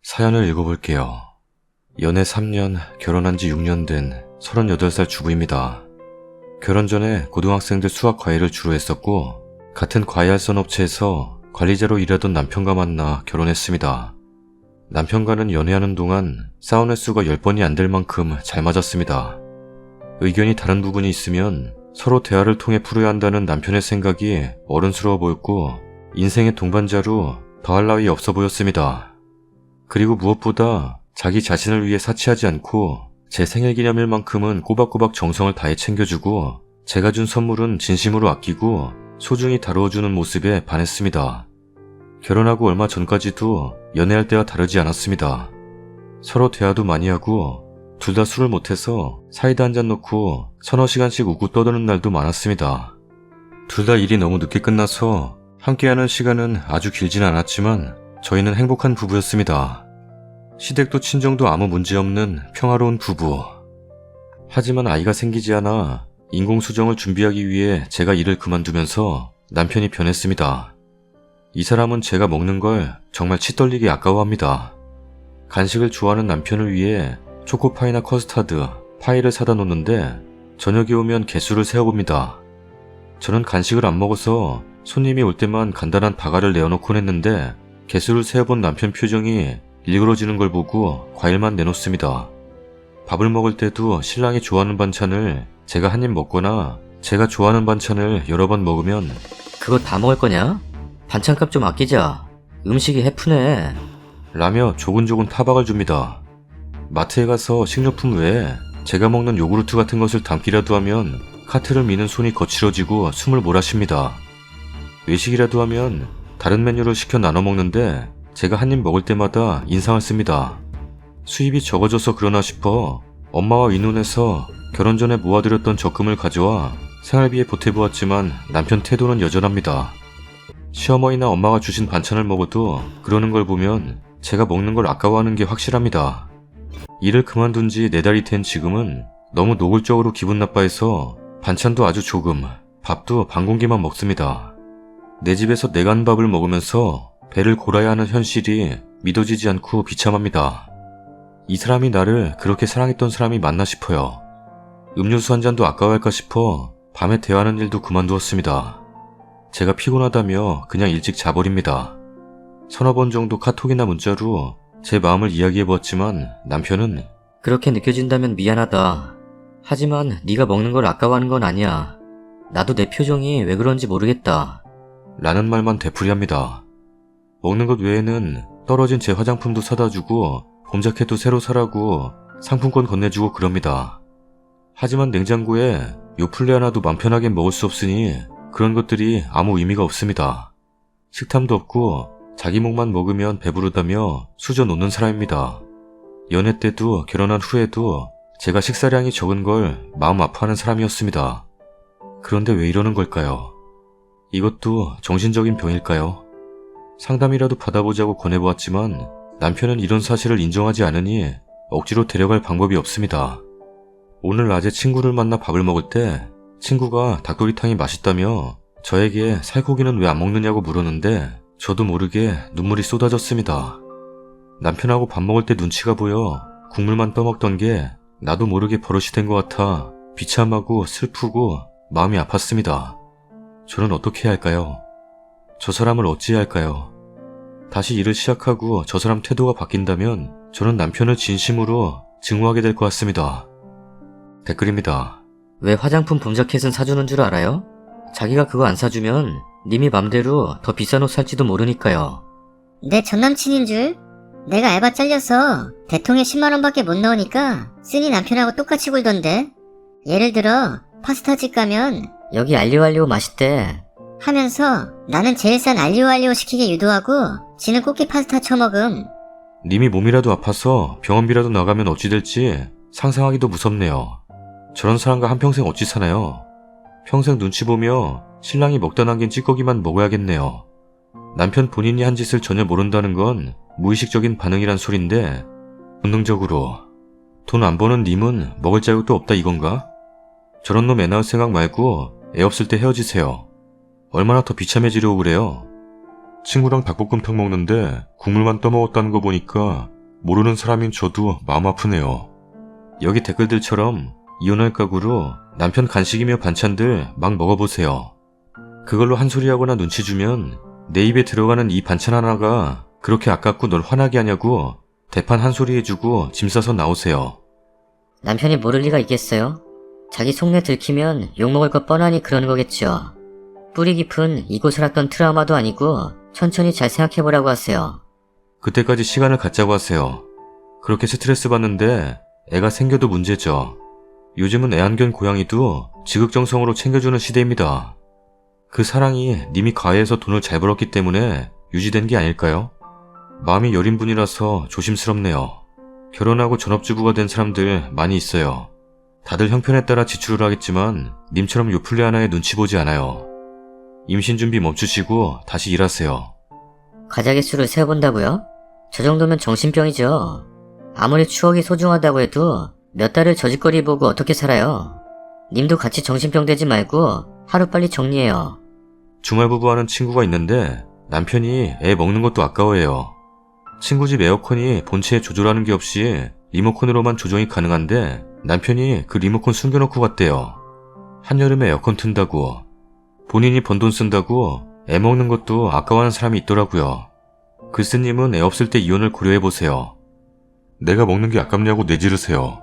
사연을 읽어볼게요. 연애 3년, 결혼한 지 6년 된 38살 주부입니다. 결혼 전에 고등학생들 수학 과외를 주로 했었고 같은 과외할선 업체에서 관리자로 일하던 남편과 만나 결혼했습니다. 남편과는 연애하는 동안 싸운 횟수가 10번이 안 될 만큼 잘 맞았습니다. 의견이 다른 부분이 있으면 서로 대화를 통해 풀어야 한다는 남편의 생각이 어른스러워 보였고 인생의 동반자로 더할 나위 없어 보였습니다. 그리고 무엇보다 자기 자신을 위해 사치하지 않고 제 생일기념일만큼은 꼬박꼬박 정성을 다해 챙겨주고 제가 준 선물은 진심으로 아끼고 소중히 다루어주는 모습에 반했습니다. 결혼하고 얼마 전까지도 연애할 때와 다르지 않았습니다. 서로 대화도 많이 하고 둘 다 술을 못해서 사이다 한 잔 놓고 서너 시간씩 웃고 떠드는 날도 많았습니다. 둘 다 일이 너무 늦게 끝나서 함께하는 시간은 아주 길진 않았지만 저희는 행복한 부부였습니다. 시댁도 친정도 아무 문제없는 평화로운 부부. 하지만 아이가 생기지 않아 인공수정을 준비하기 위해 제가 일을 그만두면서 남편이 변했습니다. 이 사람은 제가 먹는 걸 정말 치떨리게 아까워합니다. 간식을 좋아하는 남편을 위해 초코파이나 커스타드, 파이를 사다 놓는데 저녁에 오면 개수를 세어봅니다. 저는 간식을 안 먹어서 손님이 올 때만 간단한 다가를 내어놓곤 했는데 개수를 세어본 남편 표정이 일그러지는 걸 보고 과일만 내놓습니다. 밥을 먹을 때도 신랑이 좋아하는 반찬을 제가 한 입 먹거나 제가 좋아하는 반찬을 여러 번 먹으면 그거 다 먹을 거냐? 반찬값 좀 아끼자. 음식이 해프네. 라며 조근조근 타박을 줍니다. 마트에 가서 식료품 외에 제가 먹는 요구르트 같은 것을 담기라도 하면 카트를 미는 손이 거칠어지고 숨을 몰아쉽니다. 외식이라도 하면 다른 메뉴를 시켜 나눠 먹는데 제가 한 입 먹을 때마다 인상을 씁니다. 수입이 적어져서 그러나 싶어 엄마와 의논해서 결혼 전에 모아들였던 적금을 가져와 생활비에 보태보았지만 남편 태도는 여전합니다. 시어머니나 엄마가 주신 반찬을 먹어도 그러는 걸 보면 제가 먹는 걸 아까워하는 게 확실합니다. 일을 그만둔 지 4달이 된 지금은 너무 노골적으로 기분 나빠해서 반찬도 아주 조금, 밥도 반 공기만 먹습니다. 내 집에서 내가 한 밥을 먹으면서 배를 골아야 하는 현실이 믿어지지 않고 비참합니다. 이 사람이 나를 그렇게 사랑했던 사람이 맞나 싶어요. 음료수 한 잔도 아까워할까 싶어 밤에 대화하는 일도 그만두었습니다. 제가 피곤하다며 그냥 일찍 자버립니다. 서너 번 정도 카톡이나 문자로 제 마음을 이야기해보았지만 남편은 그렇게 느껴진다면 미안하다. 하지만 네가 먹는 걸 아까워하는 건 아니야. 나도 내 표정이 왜 그런지 모르겠다. 라는 말만 되풀이합니다. 먹는 것 외에는 떨어진 제 화장품도 사다주고 봄 자켓도 새로 사라고 상품권 건네주고 그럽니다. 하지만 냉장고에 요플레 하나도 맘 편하게 먹을 수 없으니 그런 것들이 아무 의미가 없습니다. 식탐도 없고 자기 목만 먹으면 배부르다며 수저 놓는 사람입니다. 연애 때도 결혼한 후에도 제가 식사량이 적은 걸 마음 아파하는 사람이었습니다. 그런데 왜 이러는 걸까요? 이것도 정신적인 병일까요? 상담이라도 받아보자고 권해보았지만 남편은 이런 사실을 인정하지 않으니 억지로 데려갈 방법이 없습니다. 오늘 낮에 친구를 만나 밥을 먹을 때 친구가 닭도리탕이 맛있다며 저에게 살코기는 왜 안 먹느냐고 물었는데 저도 모르게 눈물이 쏟아졌습니다. 남편하고 밥 먹을 때 눈치가 보여 국물만 떠먹던 게 나도 모르게 버릇이 된 것 같아 비참하고 슬프고 마음이 아팠습니다. 저는 어떻게 해야 할까요? 저 사람을 어찌해야 할까요? 다시 일을 시작하고 저 사람 태도가 바뀐다면 저는 남편을 진심으로 증오하게 될 것 같습니다. 댓글입니다. 왜 화장품 봄자켓은 사주는 줄 알아요? 자기가 그거 안 사주면 님이 맘대로 더 비싼 옷 살지도 모르니까요. 내 전남친인 줄? 내가 알바 잘려서 대통에 10만원밖에 못 넣으니까 쓰니 남편하고 똑같이 굴던데. 예를 들어 파스타집 가면 여기 알리오알리오 맛있대. 하면서 나는 제일 싼 알리오알리오 시키게 유도하고 지는 꽃게 파스타 처먹음. 님이 몸이라도 아파서 병원비라도 나가면 어찌 될지 상상하기도 무섭네요. 저런 사람과 한평생 어찌 사나요? 평생 눈치 보며 신랑이 먹다 남긴 찌꺼기만 먹어야겠네요. 남편 본인이 한 짓을 전혀 모른다는 건 무의식적인 반응이란 소린데 본능적으로 돈 안 버는 님은 먹을 자격도 없다 이건가? 저런 놈 애 낳을 생각 말고 애 없을 때 헤어지세요. 얼마나 더 비참해지려고 그래요. 친구랑 닭볶음탕 먹는데 국물만 떠먹었다는 거 보니까 모르는 사람인 저도 마음 아프네요. 여기 댓글들처럼 이혼할 각오로 남편 간식이며 반찬들 막 먹어보세요. 그걸로 한 소리 하거나 눈치 주면 내 입에 들어가는 이 반찬 하나가 그렇게 아깝고 널 화나게 하냐고 대판 한 소리 해주고 짐 싸서 나오세요. 남편이 모를 리가 있겠어요? 자기 속내 들키면 욕먹을 거 뻔하니 그러는 거겠죠. 뿌리 깊은 이곳을 했던 트라우마도 아니고 천천히 잘 생각해보라고 하세요. 그때까지 시간을 갖자고 하세요. 그렇게 스트레스 받는데 애가 생겨도 문제죠. 요즘은 애완견 고양이도 지극정성으로 챙겨주는 시대입니다. 그 사랑이 님이 가해에서 돈을 잘 벌었기 때문에 유지된 게 아닐까요? 마음이 여린 분이라서 조심스럽네요. 결혼하고 전업주부가 된 사람들 많이 있어요. 다들 형편에 따라 지출을 하겠지만 님처럼 요플레 하나에 눈치 보지 않아요. 임신 준비 멈추시고 다시 일하세요. 가작의 수를 세어본다고요? 저 정도면 정신병이죠. 아무리 추억이 소중하다고 해도 몇 달을 저짓거리 보고 어떻게 살아요? 님도 같이 정신병 되지 말고 하루빨리 정리해요. 주말부부하는 친구가 있는데 남편이 애 먹는 것도 아까워해요. 친구 집 에어컨이 본체에 조절하는 게 없이 리모컨으로만 조정이 가능한데 남편이 그 리모컨 숨겨놓고 갔대요. 한여름에 에어컨 튼다고. 본인이 번 돈 쓴다고 애 먹는 것도 아까워하는 사람이 있더라고요. 글쓰님은 애 없을 때 이혼을 고려해보세요. 내가 먹는 게 아깝냐고 내지르세요.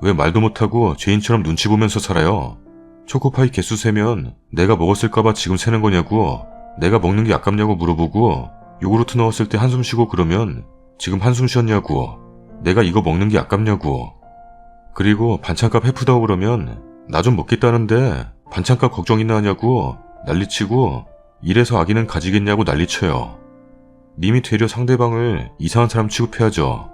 왜 말도 못하고 죄인처럼 눈치 보면서 살아요? 초코파이 개수 세면 내가 먹었을까봐 지금 세는 거냐고, 내가 먹는 게 아깝냐고 물어보고 요구르트 넣었을 때 한숨 쉬고 그러면 지금 한숨 쉬었냐고, 내가 이거 먹는 게 아깝냐고. 그리고 반찬값 해프다고 그러면 나 좀 먹겠다는데 반찬값 걱정이나 하냐고 난리치고 이래서 아기는 가지겠냐고 난리쳐요. 님이 되려 상대방을 이상한 사람 취급해야죠.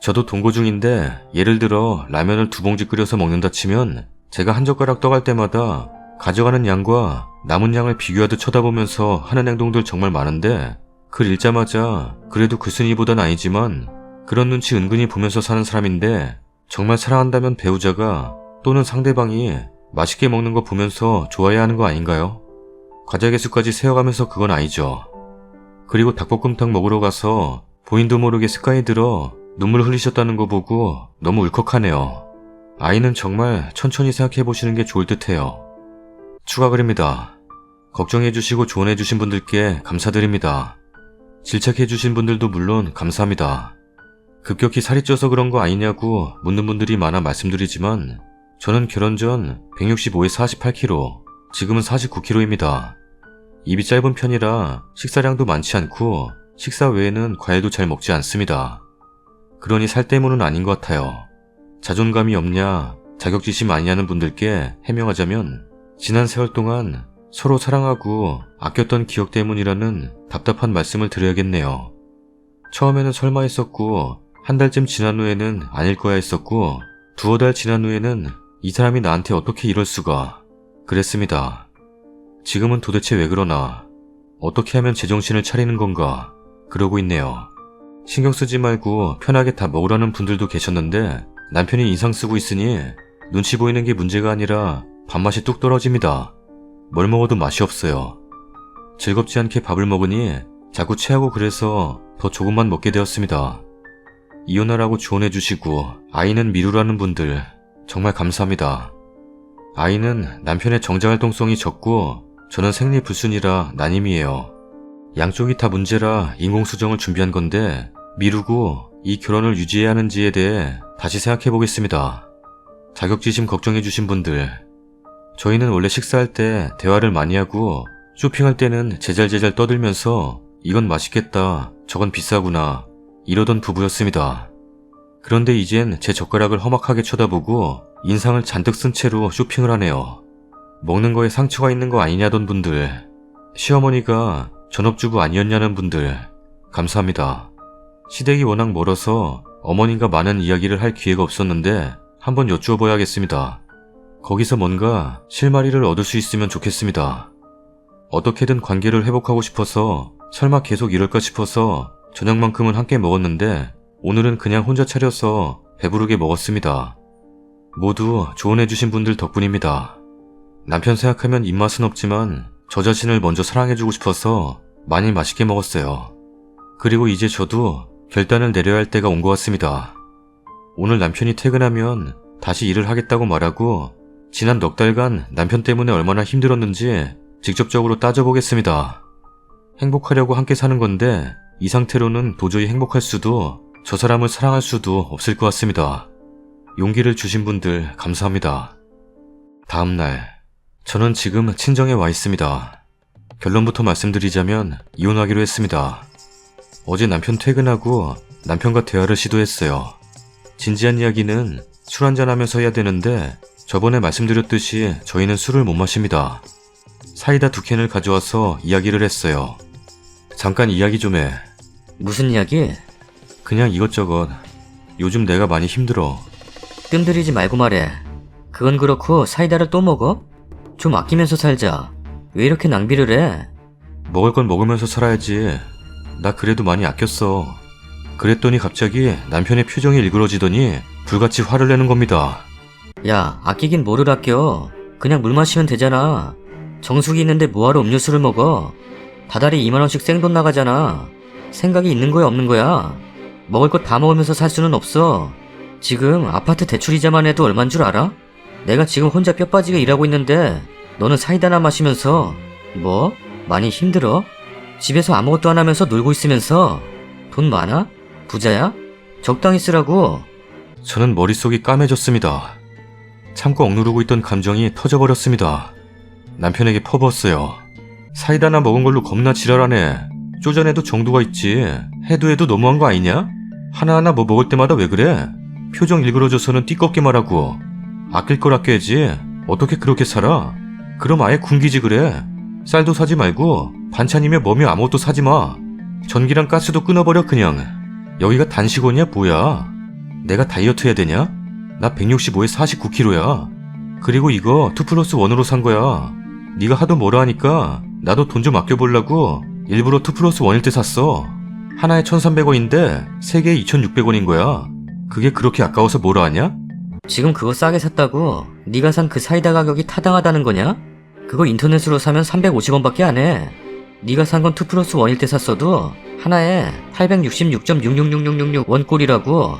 저도 동거 중인데 예를 들어 라면을 2봉지 끓여서 먹는다 치면 제가 한 젓가락 떠갈 때마다 가져가는 양과 남은 양을 비교하듯 쳐다보면서 하는 행동들 정말 많은데 글 읽자마자 그래도 글쓴이보단 아니지만 그런 눈치 은근히 보면서 사는 사람인데 정말 사랑한다면 배우자가 또는 상대방이 맛있게 먹는 거 보면서 좋아해야 하는 거 아닌가요? 과자 개수까지 세어가면서 그건 아니죠. 그리고 닭볶음탕 먹으러 가서 본인도 모르게 습관이 들어 눈물 흘리셨다는 거 보고 너무 울컥하네요. 아이는 정말 천천히 생각해보시는 게 좋을 듯해요. 추가 글입니다. 걱정해주시고 조언해주신 분들께 감사드립니다. 질책해주신 분들도 물론 감사합니다. 급격히 살이 쪄서 그런 거 아니냐고 묻는 분들이 많아 말씀드리지만 저는 결혼 전 165에 48kg, 지금은 49kg입니다. 입이 짧은 편이라 식사량도 많지 않고 식사 외에는 과일도 잘 먹지 않습니다. 그러니 살 때문은 아닌 것 같아요. 자존감이 없냐, 자격지심 아니냐는 분들께 해명하자면 지난 세월 동안 서로 사랑하고 아꼈던 기억 때문이라는 답답한 말씀을 드려야겠네요. 처음에는 설마 했었고 한 달쯤 지난 후에는 아닐 거야 했었고 두어 달 지난 후에는 이 사람이 나한테 어떻게 이럴 수가 그랬습니다. 지금은 도대체 왜 그러나, 어떻게 하면 제정신을 차리는 건가 그러고 있네요. 신경 쓰지 말고 편하게 다 먹으라는 분들도 계셨는데 남편이 인상 쓰고 있으니 눈치 보이는 게 문제가 아니라 밥맛이 뚝 떨어집니다. 뭘 먹어도 맛이 없어요. 즐겁지 않게 밥을 먹으니 자꾸 체하고 그래서 더 조금만 먹게 되었습니다. 이혼하라고 조언해주시고 아이는 미루라는 분들 정말 감사합니다. 아이는 남편의 정자활동성이 적고 저는 생리불순이라 난임이에요. 양쪽이 다 문제라 인공수정을 준비한 건데 미루고 이 결혼을 유지해야 하는지에 대해 다시 생각해 보겠습니다. 자격지심 걱정해 주신 분들, 저희는 원래 식사할 때 대화를 많이 하고 쇼핑할 때는 제잘제잘 떠들면서 이건 맛있겠다, 저건 비싸구나 이러던 부부였습니다. 그런데 이젠 제 젓가락을 험악하게 쳐다보고 인상을 잔뜩 쓴 채로 쇼핑을 하네요. 먹는 거에 상처가 있는 거 아니냐던 분들, 시어머니가 전업주부 아니었냐는 분들 감사합니다. 시댁이 워낙 멀어서 어머님과 많은 이야기를 할 기회가 없었는데 한번 여쭈어 봐야겠습니다. 거기서 뭔가 실마리를 얻을 수 있으면 좋겠습니다. 어떻게든 관계를 회복하고 싶어서 설마 계속 이럴까 싶어서 저녁만큼은 함께 먹었는데 오늘은 그냥 혼자 차려서 배부르게 먹었습니다. 모두 조언해주신 분들 덕분입니다. 남편 생각하면 입맛은 없지만 저 자신을 먼저 사랑해주고 싶어서 많이 맛있게 먹었어요. 그리고 이제 저도 결단을 내려야 할 때가 온 것 같습니다. 오늘 남편이 퇴근하면 다시 일을 하겠다고 말하고 지난 넉 달간 남편 때문에 얼마나 힘들었는지 직접적으로 따져보겠습니다. 행복하려고 함께 사는 건데 이 상태로는 도저히 행복할 수도 저 사람을 사랑할 수도 없을 것 같습니다. 용기를 주신 분들 감사합니다. 다음날 저는 지금 친정에 와 있습니다. 결론부터 말씀드리자면 이혼하기로 했습니다. 어제 남편 퇴근하고 남편과 대화를 시도했어요. 진지한 이야기는 술 한잔하면서 해야 되는데 저번에 말씀드렸듯이 저희는 술을 못 마십니다. 사이다 2캔을 가져와서 이야기를 했어요. 잠깐 이야기 좀 해. 무슨 이야기? 그냥 이것저것. 요즘 내가 많이 힘들어. 뜸들이지 말고 말해. 그건 그렇고 사이다를 또 먹어? 좀 아끼면서 살자. 왜 이렇게 낭비를 해? 먹을 건 먹으면서 살아야지. 나 그래도 많이 아꼈어. 그랬더니 갑자기 남편의 표정이 일그러지더니 불같이 화를 내는 겁니다. 야, 아끼긴 뭐를 아껴. 그냥 물 마시면 되잖아. 정수기 있는데 뭐하러 음료수를 먹어? 다달이 2만원씩 생돈 나가잖아. 생각이 있는 거야 없는 거야? 먹을 것 다 먹으면서 살 수는 없어. 지금 아파트 대출이자만 해도 얼만 줄 알아? 내가 지금 혼자 뼈 빠지게 일하고 있는데 너는 사이다나 마시면서 뭐? 많이 힘들어? 집에서 아무것도 안 하면서 놀고 있으면서 돈 많아? 부자야? 적당히 쓰라고. 저는 머릿속이 까매졌습니다. 참고 억누르고 있던 감정이 터져버렸습니다. 남편에게 퍼부었어요. 사이다나 먹은 걸로 겁나 지랄하네. 쪼잔해도 정도가 있지. 해도 너무한 거 아니냐? 하나하나 뭐 먹을 때마다 왜 그래? 표정 일그러져서는 띠껍게 말하고. 아낄 걸 아껴야지. 어떻게 그렇게 살아? 그럼 아예 굶기지 그래. 쌀도 사지 말고 반찬이며 뭐며 아무것도 사지 마. 전기랑 가스도 끊어버려 그냥. 여기가 단식원이야 뭐야? 내가 다이어트 해야 되냐? 나 165에 49kg야. 그리고 이거 2+1으로 산 거야. 네가 하도 뭐라 하니까 나도 돈 좀 아껴보려고 일부러 2+1일 때 샀어. 하나에 1,300원인데 3개에 2,600원인 거야. 그게 그렇게 아까워서 뭐라 하냐? 지금 그거 싸게 샀다고 네가 산 그 사이다 가격이 타당하다는 거냐? 그거 인터넷으로 사면 350원밖에 안 해. 네가 산 건 2+1일 때 샀어도 하나에 866.666666원 꼴이라고.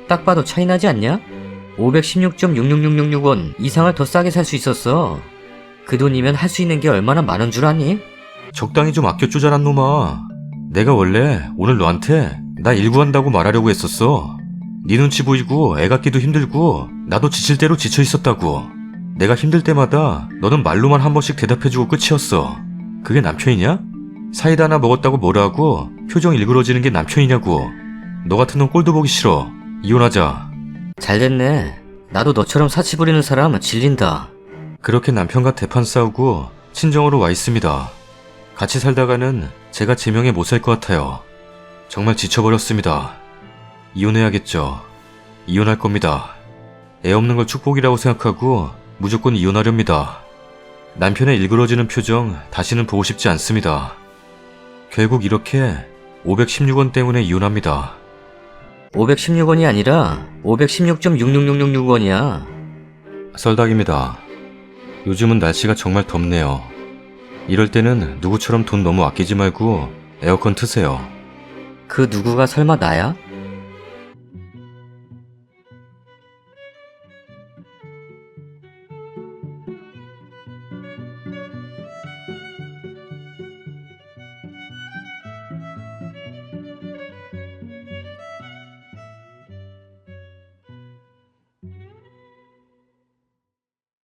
딱 봐도 차이 나지 않냐? 516.6666원 이상을 더 싸게 살 수 있었어. 그 돈이면 할 수 있는 게 얼마나 많은 줄 아니? 적당히 좀 아껴 쪼잔한 놈아. 내가 원래 오늘 너한테 나 일구한다고 말하려고 했었어. 네 눈치 보이고 애 갖기도 힘들고 나도 지칠 대로 지쳐 있었다고. 내가 힘들 때마다 너는 말로만 한 번씩 대답해주고 끝이었어. 그게 남편이냐? 사이다 하나 먹었다고 뭐라 하고 표정 일그러지는 게 남편이냐고. 너 같은 놈 꼴도 보기 싫어. 이혼하자. 잘됐네. 나도 너처럼 사치 부리는 사람 질린다. 그렇게 남편과 대판 싸우고 친정으로 와 있습니다. 같이 살다가는 제가 제명에 못 살 것 같아요. 정말 지쳐버렸습니다. 이혼해야겠죠. 이혼할 겁니다. 애 없는 걸 축복이라고 생각하고 무조건 이혼하렵니다. 남편의 일그러지는 표정 다시는 보고 싶지 않습니다. 결국 이렇게 516원 때문에 이혼합니다. 516원이 아니라 516.6666원이야. 썰닭입니다. 요즘은 날씨가 정말 덥네요. 이럴 때는 누구처럼 돈 너무 아끼지 말고 에어컨 트세요. 그 누구가 설마 나야?